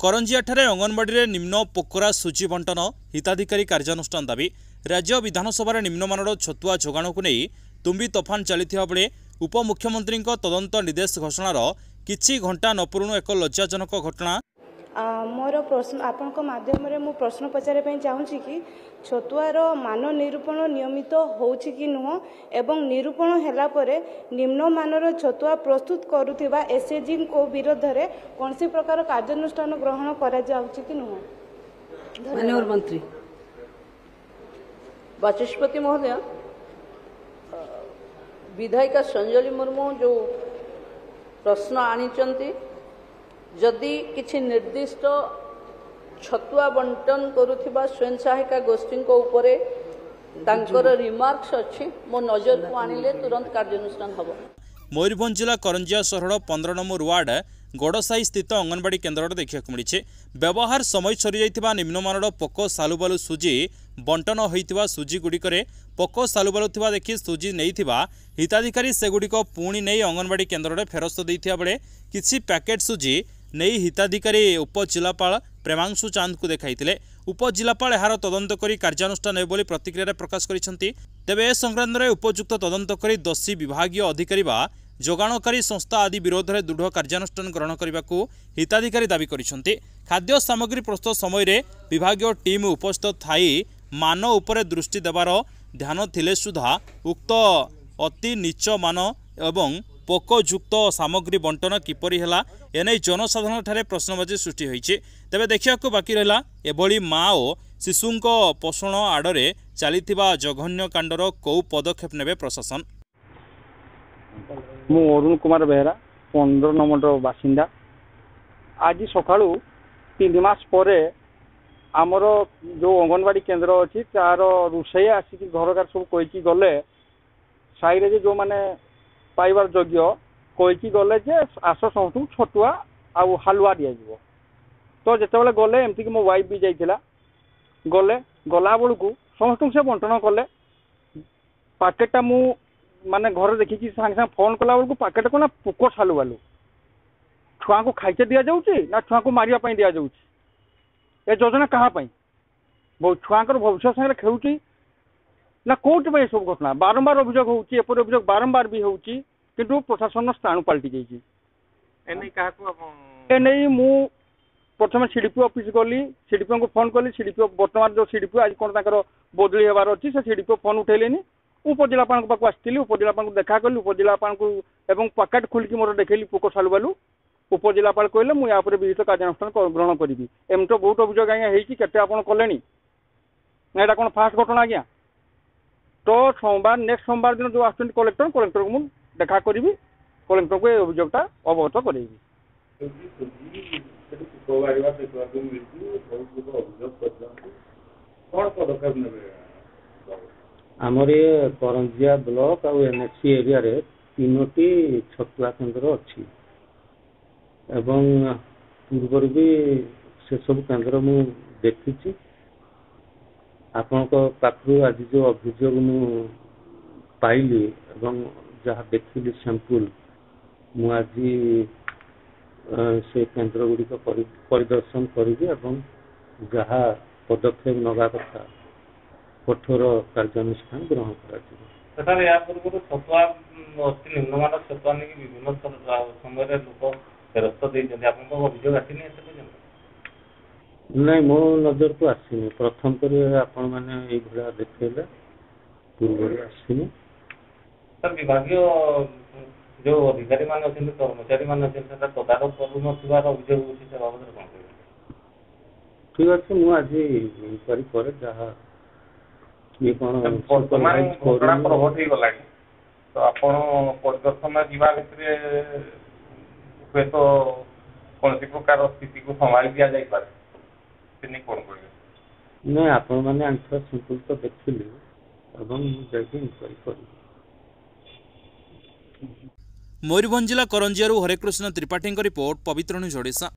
करंजियाठारे अंगनवाड़ी निम्न पोकरा सूची बंटन हिताधिकारी कार्यानुष्ठान दाबी। राज्य विधानसभा निम्नमानर छतुआ जोगाण को नहीं तुम्बी तोफान चलता बेले उपमुख्यमंत्री तदंत निर्देश घोषणार किछि घंटा नपुरुणु एक लज्जाजनक घटना। मोर प्रश्न आपण माध्यम मु प्रश्न पचारे चाहूँगी कि छतुआर मान निरूपण नियमित होउछि कि नुह एवं निरूपण हैला परे निम्न मानर छतुआ प्रस्तुत करुथिबा एसएजी को विरोध रे कोनसी प्रकार कार्यानुष्ठान ग्रहण करा जाउछि कि नुह। माननीय मंत्री बाचस्पति महोदय, विधायिका संजली मुर्मू जो प्रश्न आनिचंती जदि किछि निर्दिष्ट छतुआ बंटन करुथिबा स्वयं सहायिका गोष्ठी को उपरे तांकर रिमार्क्स अच्छी मो नजर को आनिले तुरंत कार्यानुष्ठान हबो। मयूरभंज जिला करंजिया सहर 15 नंबर वार्ड गड़साई स्थित अंगनवाड़ी केन्द्र देखा मिली। व्यवहार समय सरी जाइथिबा निम्नमानर पोको सालुबालु सुजी बंटन होइथिबा सुजी गुड़िकरे पोको सालुबालु थिबा देखि सुजी नैथिबा हिताधिकारी सेगुड़िक पुणी नहीं अंगनवाड़ी केन्द्र में फेरस्त देइथिबा बेले किछि पैकेट सुजी नहीं हिताधिकारी उपजिलापाल प्रेमांशु चांद को देखाइथिले। उपजिलापाल यार तदंत करी कार्यानुष्ठान हेबो बोली प्रतिक्रिया प्रकाश करिसेंती। तेबे ए संक्रांत में उपयुक्त तदंत करी दोषी विभागीय अधिकारी बा जोगाणकारी संस्था आदि विरोध में दृढ़ कार्यानुष्ठान ग्रहण करने को हिताधिकारी दाबी करिसेंती। खाद्य सामग्री प्रस्तुत समय विभागीय टीम उपस्थित थाई मान उपरे दृष्टि देवार ध्यान थिले सुधा उक्त अति नीच मान एवं पोकोयुक्त सामग्री बंटन किपरि हैला एने जनसाधारण ठारे प्रश्नबाजी सृष्टि होइछि। तेबे देखिया बाकी रहा एभली माँ और शिशुंको पोषण आड़े चलीथिबा जघन्य कांडर कौ पदक्षेप नेबे प्रशासन। मु अरुण कुमार बेहरा 15 नंबर बासिंदा। आज सकाळु 3 मास परे आमर जो अंगनवाड़ी केन्द्र अच्छी तार रोषे आसिक घरकार सब कहीकि गले साइरे जो माने पाइबार योग्य कहीकि गले जे आस समस्त छतुआ आउ हालुआ दि जाव। तो जिते गले एमती मो वाइफ भी जाइला गले गला बेलू समस्त से बंटन कले। पैकेटा मु माने घर देखिकी सागे सागे फोन कला बेलू पैकेट को ना पोको सालुबालु छुआ को खाइचे दि जाऊँगी ना छुआ को मारिया दि जाऊँगी। ए योजना कहाँ छुआ भविष्य सागर खेलुची ना कौटी सब घटना बारंबार अभियोग होची एपरि अभियोग बारंबार भी होची किंतु प्रशासन स्थान पलटि जाइए। एने मु प्रथम सीडीपी ऑफिस गली सीडीपी को फोन कली सीडीपी बर्तमान जो सीडीपी आज कौन बदली होबार अच्छी से सीडीपी फोन उठेलेनी उपजिलापाल पाक आसती उपजिलापाल को देखा कली उपजिलापाल को एवं पैकेट खोलिकी मोर देखली पोको सालुबालु उपजिलापाल कहले मुझे यहाँ विहित कार्यानुष्ठान ग्रहण करी। एम तो बहुत अभियोग आज्ञा होते आपड़ कले यहाँ कौन फास्ट घटना आज्ञा। तो सोमवार नेक्स्ट सोमवार दिन जो आसुँच कलेक्टर को मुझे देखा करी कलेक्टर को अभियोगटा अवगत करेबी। आमर ये करंजिया ब्लॉक और एनएचसी एरिया रे 3टी छतुआ केन्द्र अच्छी एवं पूर्व भी से सब केन्द्र मु देखी आपण पाखु आज जो अभियोग मु पाइली एवं जहाँ देखिली सैंपल मु आज से केन्द्र गुड़िक परिदर्शन करी जहाँ पदक्षेप नवा कथा कठोर कार्यानुष्ठान ग्रहण कर। छतुआ निम्नमान छतुआ नहीं विभिन्न समय लोक फेरस्त अभियोग आसनी नहीं मो नजर को आसनी प्रथम कर आपण मैंने ये देखा पूर्व आसनी सर विभागीय जो अधिकारी मान अच्छे कर्मचारी मान अच्छे तदारख कर अभियोग होती ठीक अच्छे मुझे आज इनक्वारी करे जहाँ ये कौन वर्तमान घटना प्रभट हो गला तो आपण परिदर्शन जीवा भितर हुए तो कौन प्रकार स्थिति को संभाली दि जाए कौन करेंगे नहीं आपण मैंने आंसर सिंपल तो देखिली इनक्वारी कर। मयूरभंज जिला करंजिया हरेकृष्ण त्रिपाठी रिपोर्ट पवित्र न्यूज ओडिशा।